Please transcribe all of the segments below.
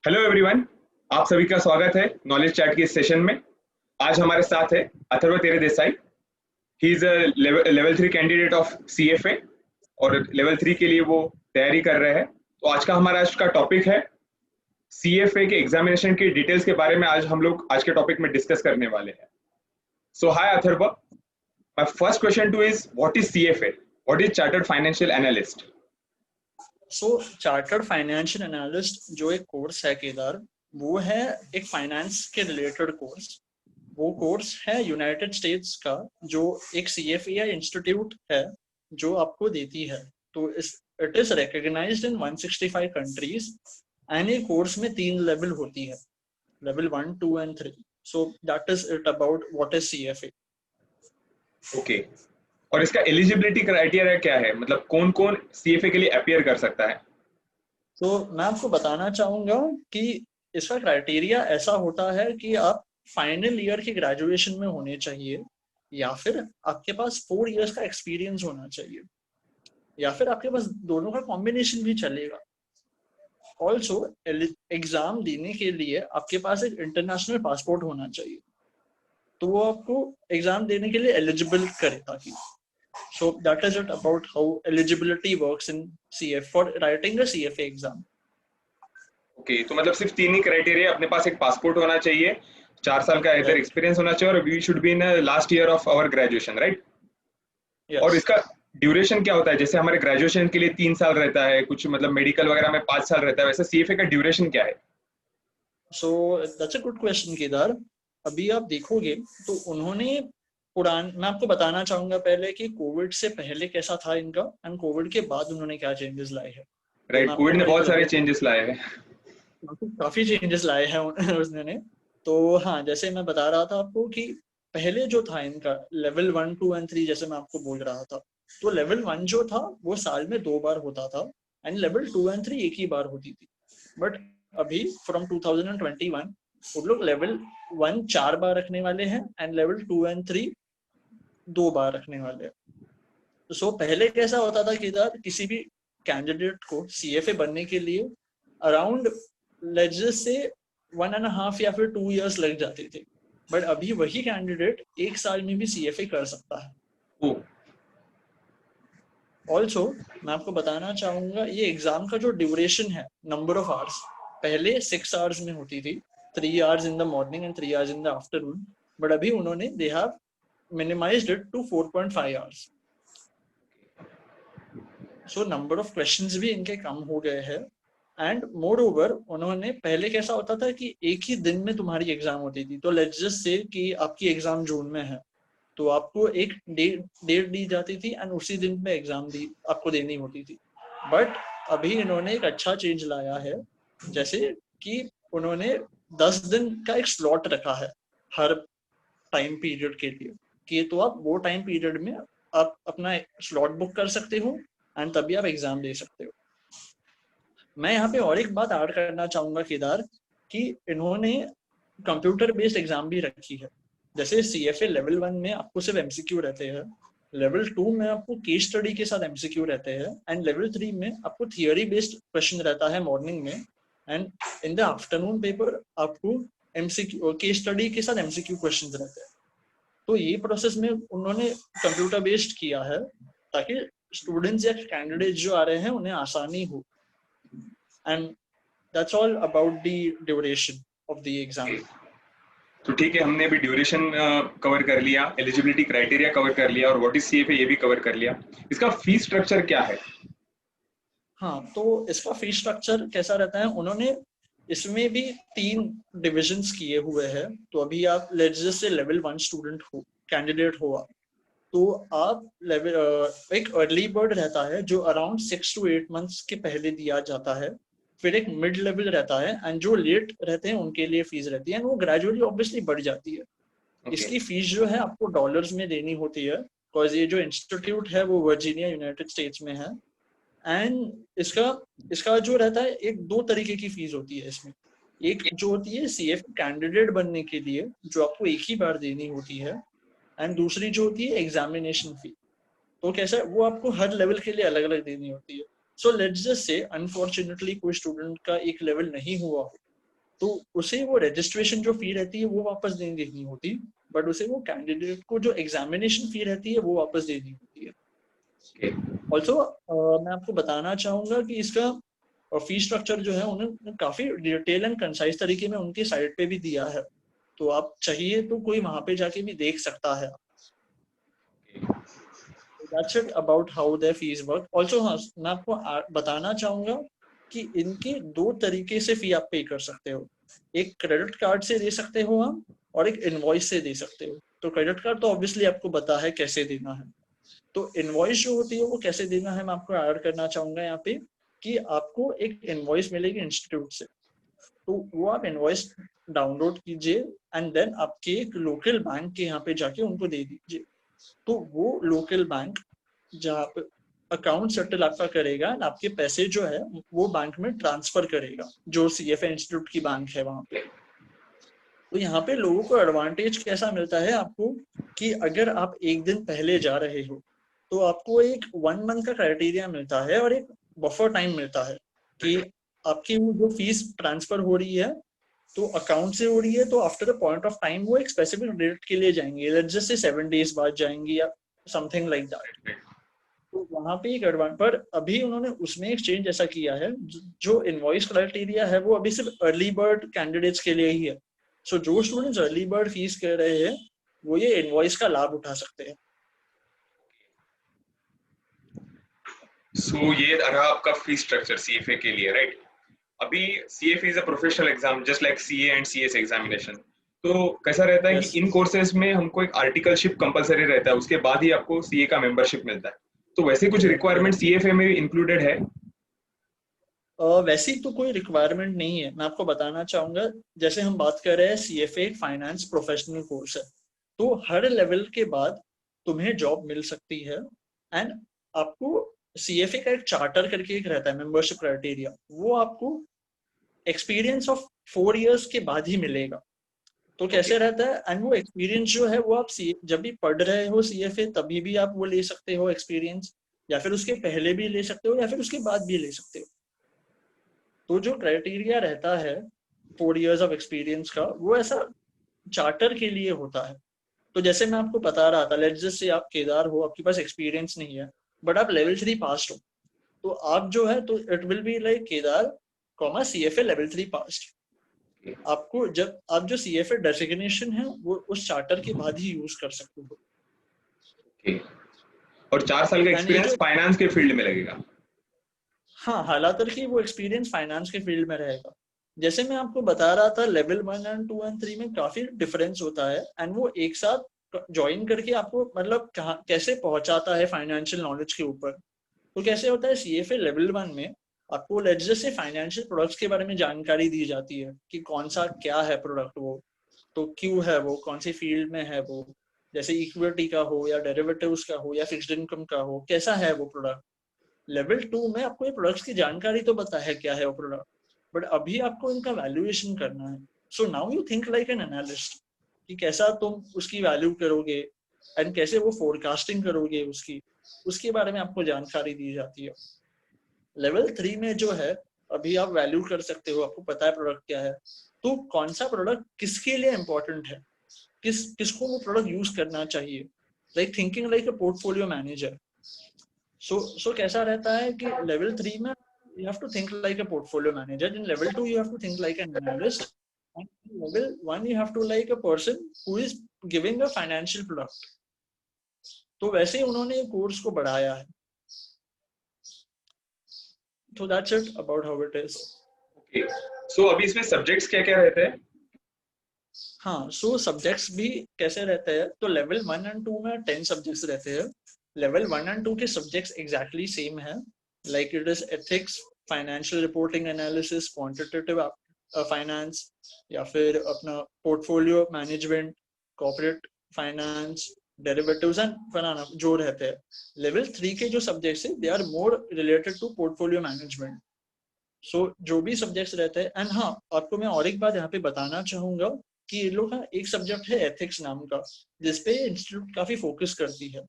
Hello everyone, आप सभी का स्वागत है नॉलेज चैट के इस सेशन में। आज हमारे साथ है अथर्व तेरे Desai. He is a level 3 candidate of CFA और लेवल 3 के लिए वो तैयारी कर रहे हैं। तो हमारा आज का टॉपिक है सीएफए के एग्जामिनेशन की डिटेल्स के बारे में। आज हम लोग आज के टॉपिक में डिस्कस करने वाले हैं। So hi Atharva, my first question to is what is CFA? What is chartered financial analyst? Chartered financial analyst जो एक कोर्स है केदार, वो है एक फाइनेंस के रिलेटेड कोर्स। वो कोर्स है यूनाइटेड स्टेट्स का, जो एक सीएफए इंस्टीट्यूट है जो आपको देती है। तो it is recognized in 165 countries and ये कोर्स में 3 लेवल होती है, level 1, 2 and 3। So that is it about what is CFA. Okay, और इसका एलिजिबिलिटी क्राइटेरिया क्या है? मतलब कौन कौन सीएफए के लिए अपीयर कर सकता है? तो मैं आपको बताना चाहूंगा कि इसका क्राइटेरिया ऐसा होता है कि आप फाइनल ईयर की ग्रेजुएशन में होने चाहिए, या फिर आपके पास 4 इयर्स का एक्सपीरियंस होना चाहिए, या फिर आपके पास दोनों का कॉम्बिनेशन भी चलेगा। ऑल्सो एग्जाम देने के लिए आपके पास एक इंटरनेशनल पासपोर्ट होना चाहिए, तो वो आपको एग्जाम देने के लिए एलिजिबल करे ताकि। सो that is it about how eligibility works in CF for writing a CFA exam. Okay, तो मतलब सिर्फ 3 ही क्राइटेरिया, अपने पास एक पासपोर्ट होना चाहिए, 4 साल का इधर राइट, एक्सपीरियंस होना चाहिए और we should be in last year of our graduation, right? और यस। इसका ड्यूरेशन क्या होता है? जैसे हमारे ग्रेजुएशन के लिए 3 साल रहता है, कुछ मतलब मेडिकल वगैरह में 5 साल रहता है, वैसे सीएफए का ड्यूरेशन क्या है? So that's a good question Kedar. अभी आप देखोगे तो उन्होंने मैं आपको बताना चाहूंगा पहले कि कोविड से पहले कैसा था इनका एंड कोविड के बाद उन्होंने क्या चेंजेस लाए हैं। तो राइट, मैं आपको कोविड ने हर एक बहुत सारे लेवल चेंजेस लाए हैं। काफी चेंजेस लाए हैं उसने। तो हाँ, जैसे मैं बता रहा था आपको कि पहले जो था इनका लेवल 1, 2 एंड 3, जैसे मैं आपको बोल रहा था, तो लेवल 1 जो था वो साल में 2 बार होता था एंड लेवल 2 एंड 3 एक ही बार होती थी। बट अभी फ्रॉम 2021 वो लोग लेवल 1 4 बार रखने वाले हैं एंड लेवल 2 एंड 3 2 बार रखने वाले हैं। सो पहले कैसा होता था केदार, किसी भी कैंडिडेट को सीएफए बनने के लिए अराउंड लेट्स से 1.5 या फिर 2 इयर्स लग जाते थे। बट अभी वही कैंडिडेट 1 साल में भी सीएफए कर सकता है। ओ, ऑल्सो मैं आपको बताना चाहूंगा, ये एग्जाम का जो ड्यूरेशन है, नंबर ऑफ आवर्स, पहले 6 आवर्स में होती थी, 3 hours in the morning and 3 hours in the afternoon. But अभी उन्होंने they have minimized it to 4.5 hours. So number of questions भी इनके कम हो गए हैं। एंड मोर ओवर, उन्होंने पहले कैसा होता था कि एक ही दिन में तुम्हारी एग्जाम होती थी। तो लेट्स जस्ट से कि आपकी एग्जाम जून में है, तो आपको एक डेट दी जाती थी एंड उसी दिन पे एग्जाम दी आपको देनी होती थी। बट अभी इन्होंने एक अच्छा चेंज लाया है, जैसे कि उन्होंने 10 दिन का एक स्लॉट रखा है हर टाइम पीरियड के लिए, कि तो आप वो टाइम पीरियड में आप अपना स्लॉट बुक कर सकते हो एंड तभी आप एग्जाम दे सकते हो। मैं यहाँ पे और एक बात ऐड करना चाहूंगा केदार, कि इन्होंने कंप्यूटर बेस्ड एग्जाम भी रखी है। जैसे सीएफए लेवल 1 में आपको सिर्फ एमसीक्यू रहते हैं, लेवल 2 में आपको केस स्टडी के साथ एमसीक्यू रहते हैं एंड लेवल 3 में आपको थियोरी बेस्ड क्वेश्चन रहता है मॉर्निंग में and in the afternoon paper आपको एमसीक्यू केस स्टडी के साथ एमसीक्यू क्वेश्चन रहते हैं। तो ये प्रोसेस में उन्होंने कंप्यूटर बेस्ड किया है ताकि स्टूडेंट्स या कैंडिडेट जो आ रहे हैं उन्हें आसानी हो। And that's all about the duration of the exam. तो ठीक है, हमने अभी ड्यूरेशन कवर कर लिया, एलिजिबिलिटी क्राइटेरिया कवर कर लिया और व्हाट इज सीएफए ये भी कवर कर लिया। इसका फीस स्ट्रक्चर क्या है? हाँ, तो इसका फीस स्ट्रक्चर कैसा रहता है, उन्होंने इसमें भी 3 डिविजन्स किए हुए हैं। तो अभी आप let's just say level 1 student हो, कैंडिडेट हो आप, तो आप लेवल एक अर्ली बर्ड रहता है जो अराउंड 6 to 8 मंथ्स के पहले दिया जाता है। फिर एक मिड लेवल रहता है एंड जो लेट रहते हैं उनके लिए फीस रहती है एंड वो ग्रेजुअली ऑब्वियसली बढ़ जाती है। ओके, इसकी फीस जो है आपको डॉलर्स में देनी होती है, बिकॉज ये जो इंस्टीट्यूट है वो वर्जीनिया यूनाइटेड स्टेट्स में है। एंड इसका इसका जो रहता है, एक 2 तरीके की फीस होती है इसमें। एक जो होती है सीएफ कैंडिडेट बनने के लिए, जो आपको एक ही बार देनी होती है, एंड दूसरी जो होती है एग्जामिनेशन फी। तो कैसा है, वो आपको हर लेवल के लिए अलग अलग देनी होती है। So let's just say unfortunately कोई स्टूडेंट का एक लेवल नहीं हुआ हो, तो उसे वो रजिस्ट्रेशन जो फी रहती है वो वापस नहीं देनी होती, बट उसे वो कैंडिडेट को जो एग्जामिनेशन फी रहती है वो वापस देनी होती है। ऑल्सो मैं आपको बताना चाहूंगा कि इसका फी स्ट्रक्चर जो है उन्होंने काफी डिटेल एंड कंसाइज तरीके में उनकी साइट पे भी दिया है, तो आप चाहिए तो कोई वहां पे जाके भी देख सकता है। That's it about how their fees work. Also हाँ, मैं आपको बताना चाहूंगा कि इनके दो तरीके से फी आप पे कर सकते हो, एक क्रेडिट कार्ड से दे सकते हो आप और एक इनवॉइस से दे सकते हो। तो क्रेडिट कार्ड तो ऑब्वियसली आपको पता है कैसे देना है, तो इनवॉइस जो होती है वो कैसे देना है मैं आपको ऐड करना चाहूंगा यहाँ पे, कि आपको एक इनवॉइस मिलेगी इंस्टीट्यूट से, तो वो आप इनवॉइस डाउनलोड कीजिए एंड देन आपके एक लोकल बैंक के यहाँ पे जाके उनको दे दीजिए। तो वो लोकल बैंक जहाँ पे अकाउंट सेटल आपका करेगा एंड आपके पैसे जो है वो बैंक में ट्रांसफर करेगा, जो CFA इंस्टीट्यूट की बैंक है वहां पे। तो यहाँ पे लोगों को एडवांटेज कैसा मिलता है आपको, कि अगर आप एक दिन पहले जा रहे हो तो आपको एक 1 मंथ का क्राइटेरिया मिलता है और एक बफर टाइम मिलता है कि आपकी वो जो फीस ट्रांसफर हो रही है तो अकाउंट से हो रही है, तो after the point of time वो एक स्पेसिफिक डेट के लिए जाएंगे, लेट्स जस्ट से 7 डेज बाद जाएंगी या समथिंग लाइक दैट। तो वहां पे एक एडवांस, पर अभी उन्होंने उसमें एक चेंज ऐसा किया है, जो इनवॉइस क्राइटेरिया है वो अभी सिर्फ अर्ली बर्ड कैंडिडेट्स के लिए ही है। सो जो स्टूडेंट्स अर्ली बर्ड फीस कर रहे हैं वो ये इनवॉइस का लाभ उठा सकते हैं। सो ये रहा आपका फी स्ट्रक्चर CFA के लिए, राइट? अभी CFA is a professional exam just like CA and CS examination. तो कैसा रहता है कि इन कोर्सेज में हमको एक आर्टिकलशिप कंपलसरी रहता है, उसके बाद ही आपको CA का मेंबरशिप मिलता है। तो वैसे कुछ रिक्वायरमेंट CFA में भी इंक्लूडेड है? वैसी तो कोई रिक्वायरमेंट नहीं है, मैं आपको बताना चाहूंगा। जैसे हम बात कर रहे हैं CFA एक फाइनेंस प्रोफेशनल कोर्स है, तो हर लेवल के बाद तुम्हें जॉब मिल सकती है एंड आपको CFA का एक चार्टर करके एक रहता है मेंबरशिप क्राइटेरिया, वो आपको एक्सपीरियंस ऑफ 4 इयर्स के बाद ही मिलेगा। तो कैसे रहता है, एंड वो एक्सपीरियंस जो है वो आप जब भी पढ़ रहे हो CFA तभी भी आप वो ले सकते हो एक्सपीरियंस, या फिर उसके पहले भी ले सकते हो या फिर उसके बाद भी ले सकते हो। तो जो क्राइटेरिया रहता है 4 इयर्स ऑफ एक्सपीरियंस का, वो ऐसा चार्टर के लिए होता है। तो जैसे मैं आपको बता रहा था, लेट्स जस्ट से आप केदार हो, आपके पास एक्सपीरियंस नहीं है बट आप लेवल 3 पास्ड हो, तो आप जो है तो it will be like Kedar CFA level 3 passed. आपको जब आप जो CFA डेजिग्नेशन है वो उस चार्टर के बाद ही यूज कर सकते हो। और 4 साल का एक्सपीरियंस फाइनेंस के फील्ड में लगेगा? हाँ, हालांकि वो एक्सपीरियंस फाइनेंस के फील्ड में रहेगा। जैसे मैं आपको बता रहा था लेवल 1 एंड 2 एंड 3 में काफी डिफरेंस होता है एंड वो एक साथ ज्वाइन करके आपको मतलब कहाँ कैसे पहुंचाता है फाइनेंशियल नॉलेज के ऊपर। तो कैसे होता है CFA लेवल 1 में आपको let's just say financial products के बारे में जानकारी दी जाती है कि कौन सा क्या है प्रोडक्ट, वो तो क्यों है, वो कौन सी फील्ड में है, वो जैसे इक्विटी का हो या डेरिवेटिव्स का हो या फिक्स्ड इनकम का हो, कैसा है वो प्रोडक्ट। लेवल 2 में आपको ये प्रोडक्ट्स की जानकारी तो पता है क्या है वो प्रोडक्ट, बट अभी आपको इनका वैल्यूएशन करना है। So now you think like an analyst कि कैसा तुम उसकी वैल्यू करोगे एंड कैसे वो फोरकास्टिंग करोगे उसके बारे में आपको जानकारी दी जाती है। लेवल 3 में जो है अभी आप वैल्यू कर सकते हो, आपको पता है प्रोडक्ट क्या है, तो कौन सा प्रोडक्ट किसके लिए इंपॉर्टेंट है, किसको वो प्रोडक्ट यूज करना चाहिए, like thinking like a portfolio manager. So कैसा रहता है कि लेवल 3 में you have to think like a portfolio manager, in level 2 you have to think like an analyst, and in level 1 you have to like a person who is giving a financial product। तो वैसे ही उन्होंने course को बढ़ाया है। So that's it about how it is। Okay. So अभी इसमें subjects क्या-क्या रहते हैं? हाँ, सो सब्जेक्ट्स भी कैसे रहते हैं, तो लेवल 1 एंड 2 में 10 सब्जेक्ट्स रहते हैं। लेवल 1 एंड 2 के सब्जेक्ट्स एग्जैक्टली सेम है, like it is ethics, financial reporting analysis, quantitative finance, या फिर अपना portfolio management, corporate finance, derivatives and बनाना जो रहते हैं। लेवल 3 के जो सब्जेक्ट्स है they are more related to portfolio management. So जो भी सब्जेक्ट्स रहते हैं, एंड हाँ आपको मैं और एक बात यहाँ पे बताना चाहूंगा कि इन लोग का एक सब्जेक्ट है एथिक्स नाम का, जिसपे इंस्टीट्यूट काफी फोकस करती है।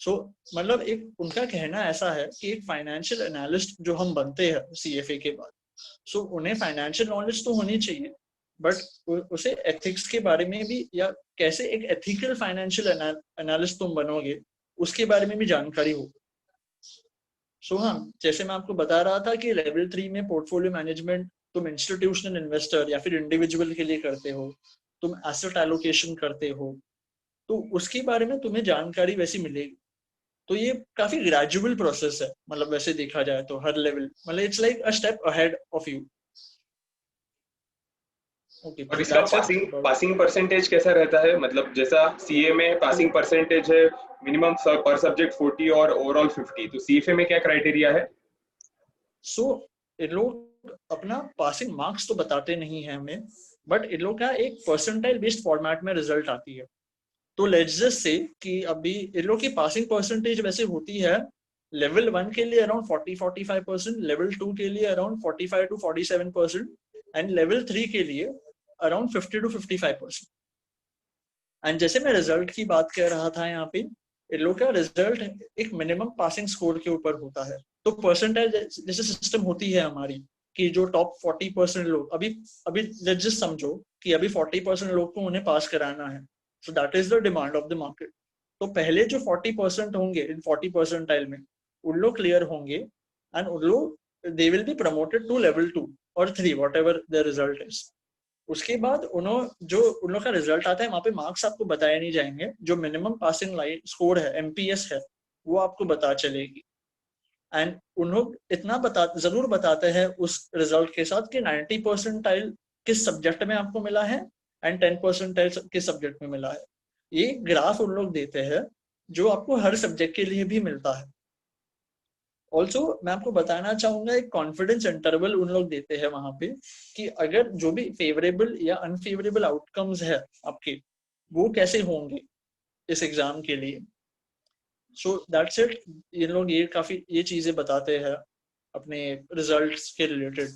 सो मतलब एक उनका कहना ऐसा है कि एक फाइनेंशियल एनालिस्ट जो हम बनते हैं CFA के बाद, सो उन्हें फाइनेंशियल नॉलेज तो होनी चाहिए, बट उसे एथिक्स के बारे में भी, या कैसे एक एथिकल फाइनेंशियल एनालिस्ट तुम बनोगे उसके बारे में भी जानकारी हो। सो हाँ, जैसे मैं आपको बता रहा था कि लेवल 3 में पोर्टफोलियो मैनेजमेंट तुम इंस्टीट्यूशनल इन्वेस्टर या फिर इंडिविजुअल के लिए करते हो, तुम एसेट एलोकेशन करते हो, तो उसके बारे में तुम्हें जानकारी वैसी मिलेगी। तो ये काफी ग्रेजुअल प्रोसेस है, मतलब वैसे देखा जाए तो हर लेवल, मतलब it's like a step ahead of you. Okay, और सो इसका that's it passing about. Passing percentage कैसा रहता है? मतलब जैसा सीए में पासिंग परसेंटेज है मिनिमम पर सब्जेक्ट 40 और ओवरऑल 50, तो सीएफए में क्या क्राइटेरिया है? सो इन लोग अपना पासिंग मार्क्स तो बताते नहीं है हमें, बट इन लोग का एक परसेंटाइल बेस्ड फॉर्मेट में रिजल्ट आती है। तो लेट्स जस्ट से कि अभी इन लोग की पासिंग परसेंटेज वैसे होती है लेवल 1 के लिए अराउंड 40-45%, लेवल 2 के लिए अराउंड 45-47% एंड लेवल 3 के लिए अराउंड 50-55%। एंड जैसे मैं रिजल्ट की बात कर रहा था यहाँ पे, इन लोग का रिजल्ट एक मिनिमम पासिंग स्कोर के ऊपर होता है। तो परसेंटाइल जैसे सिस्टम होती है हमारी कि जो टॉप 40% लोग, अभी अभी लेट्स जस्ट समझो कि अभी 40% लोग को उन्हें पास कराना है, सो that is the demand of the market. तो पहले जो 40% होंगे इन 40 परसेंटाइल में, उन लोग क्लियर होंगे एंड उन लोग they will be promoted to level 2 और 3 whatever the result is. उसके बाद जो उन लोग का रिजल्ट आता है वहां पे मार्क्स आपको बताए नहीं जाएंगे, जो मिनिमम पासिंग लाइन स्कोर है, एमपीएस है, वो आपको बता चलेगी। एंड उन लोग इतना जरूर बताते हैं उस रिजल्ट के साथ कि 90 परसेंटाइल किस सब्जेक्ट में आपको मिला है एंड 10 परसेंटाइल किस सब्जेक्ट में मिला है। ये ग्राफ उन लोग देते हैं जो आपको हर सब्जेक्ट के लिए भी मिलता है। ऑल्सो मैं आपको बताना चाहूंगा एक कॉन्फिडेंस इंटरवल उन लोग देते हैं वहां पे कि अगर जो भी फेवरेबल या अनफेवरेबल आउटकम्स है आपके, वो कैसे होंगे इस एग्जाम के लिए। So that's it. ये लोग ये काफी ये चीजें बताते हैं अपने रिजल्ट्स के रिलेटेड।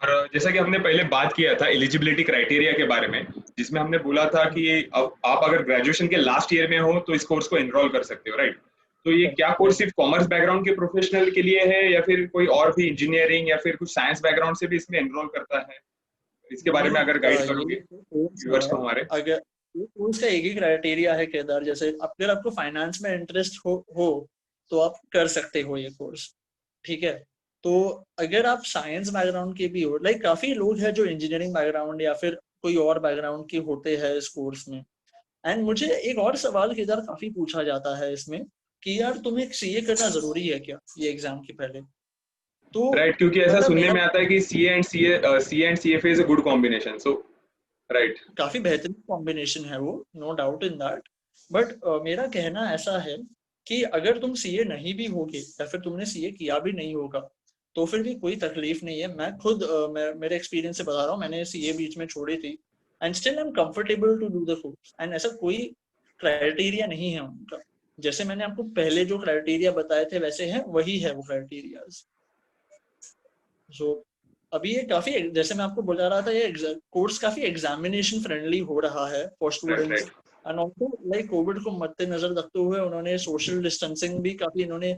और जैसा कि हमने पहले बात किया था एलिजिबिलिटी क्राइटेरिया के बारे में, जिसमें हमने बोला था कि अब आप अगर ग्रेजुएशन के लास्ट ईयर में हो तो इस कोर्स को एनरोल कर सकते हो, राइट? तो ये क्या कोर्स सिर्फ कॉमर्स बैकग्राउंड के प्रोफेशनल के लिए है या फिर कोई और भी इंजीनियरिंग या फिर कुछ साइंस बैकग्राउंड से भी इसमें एनरोल करता है? इसके बारे में नहीं, अगर गाइड ये करोगे कोर्स व्यूअर्स को है, हमारे। अगर ये कोर्स का एक ही क्राइटेरिया है केदार, जैसे अगर आपको फाइनेंस में इंटरेस्ट हो तो आप कर सकते हो ये कोर्स, ठीक है। तो अगर आप साइंस बैकग्राउंड के भी हो, लाइक काफी लोग हैं जो इंजीनियरिंग बैकग्राउंड या फिर कोई और बैकग्राउंड के होते हैं इस कोर्स में। एंड मुझे एक और सवाल केदार काफी पूछा जाता है इसमें कि यार तुम्हें सीए करना जरूरी है क्या ये एग्जाम के पहले। तो राइट, क्योंकि ऐसा मतलब सुनने मेरा में आता है कि C and CFA is a good combination, so right. काफी बेहतरीन कॉम्बिनेशन है वो, no doubt in that. But मेरा कहना ऐसा है कि अगर तुम सीए नहीं भी होगे या फिर तुमने सीए किया भी नहीं होगा तो फिर भी कोई तकलीफ नहीं है। मैं खुद मेरे एक्सपीरियंस से बता रहा हूँ, मैंने सीए बीच में छोड़ी थी and still I am comfortable to do the course. And ऐसा कोई क्राइटेरिया नहीं है उनका, जैसे मैंने आपको पहले जो क्राइटेरिया बताए थे वैसे है, वही है वो क्राइटेरियाज। सो अभी ये काफी, जैसे मैं आपको बता रहा था, ये कोर्स काफी एग्जामिनेशन फ्रेंडली हो रहा है for right students. Right. And also like Covid को मद्देनजर रखते हुए उन्होंने सोशल डिस्टेंसिंग भी काफी इन्होंने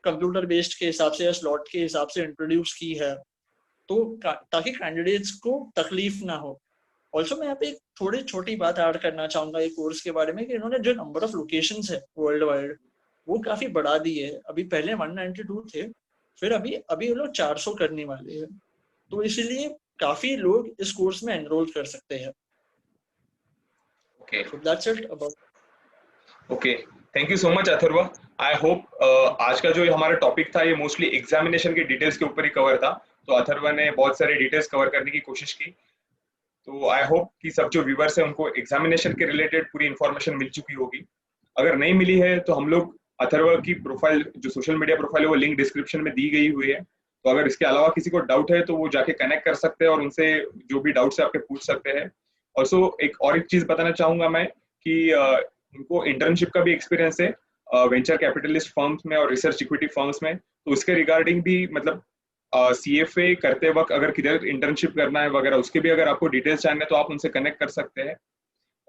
कंप्यूटर बेस्ड के हिसाब से या स्लॉट के हिसाब से इंट्रोड्यूस की है, तो ताकि कैंडिडेट्स को तकलीफ ना हो। ऑल्सो मैं यहाँ पे एक थोड़ी छोटी बात ऐड करना चाहूंगा एक कोर्स के बारे में कि इन्होंने जो नंबर ऑफ लोकेशंस है वर्ल्ड वाइड वो काफी बढ़ा दी है। अभी पहले 192 थे, फिर अभी अभी ये लोग 400 करने वाले हैं, तो इसलिए काफी लोग इस कोर्स में एनरोल कर सकते हैं। Okay so that's it about. Okay, thank you so much Atharva. I hope आज का जो हमारा टॉपिक था ये मोस्टली एग्जामिनेशन के डिटेल्स के ऊपर ही कवर था, तो अथर्व ने बहुत सारे डिटेल्स कवर करने की कोशिश की। तो आई होप कि सब जो व्यूवर्स हैं उनको एग्जामिनेशन के रिलेटेड पूरी इन्फॉर्मेशन मिल चुकी होगी। अगर नहीं मिली है तो हम लोग अथर्व की प्रोफाइल, जो सोशल मीडिया प्रोफाइल है, वो लिंक डिस्क्रिप्शन में दी गई हुई है। तो अगर इसके अलावा किसी को डाउट है तो वो जाके कनेक्ट कर सकते हैं और उनसे जो भी डाउट्स है आपके पूछ सकते हैं। ऑल्सो एक चीज बताना चाहूंगा मैं कि उनको इंटर्नशिप का भी एक्सपीरियंस है वेंचर कैपिटलिस्ट फर्म्स में और रिसर्च इक्विटी फर्म्स में, तो उसके रिगार्डिंग भी मतलब सीएफए करते वक्त अगर किधर इंटर्नशिप करना है वगैरह उसके भी अगर आपको डिटेल्स जानना है तो आप उनसे कनेक्ट कर सकते हैं।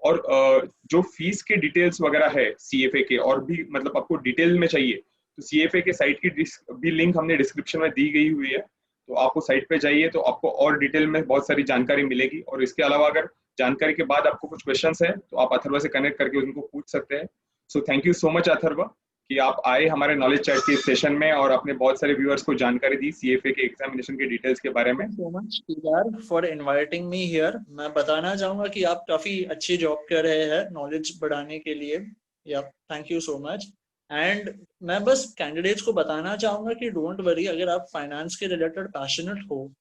और जो फीस के डिटेल्स वगैरह है सीएफए के और भी मतलब आपको डिटेल में चाहिए तो सीएफए के साइट की भी लिंक हमने डिस्क्रिप्शन में दी गई हुई है। तो आप उस साइट पे जाइए तो आपको और डिटेल में बहुत सारी जानकारी मिलेगी। और इसके अलावा अगर जानकारी के बाद आपको कुछ क्वेश्चंस है तो आप अथर्व से कनेक्ट करके उनको पूछ सकते हैं। So thank you so much Atharva कि आप आए हमारे नॉलेज चैट के सेशन में और अपने बहुत सारे व्यूअर्स को जानकारी दी सीएफए के एग्जामिनेशन के डिटेल्स के बारे में। सो मच यार फॉर इनवाइटिंग मी हियर। मैं बताना चाहूंगा कि आप काफी अच्छी जॉब कर रहे हैं नॉलेज बढ़ाने के लिए। या thank you so much. And मैं बस कैंडिडेट्स को बताना चाहूंगा कि डोंट वरी, अगर आप फाइनेंस के रिलेटेड पैशनेट हो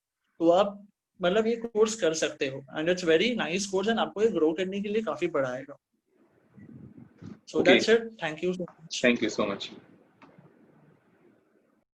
तो आप मतलब ये कोर्स कर सकते हो and it's very nice course and आपको ये ग्रो करने के लिए काफी बढ़ाएगा। So that's it, thank you so much. Thank you so much.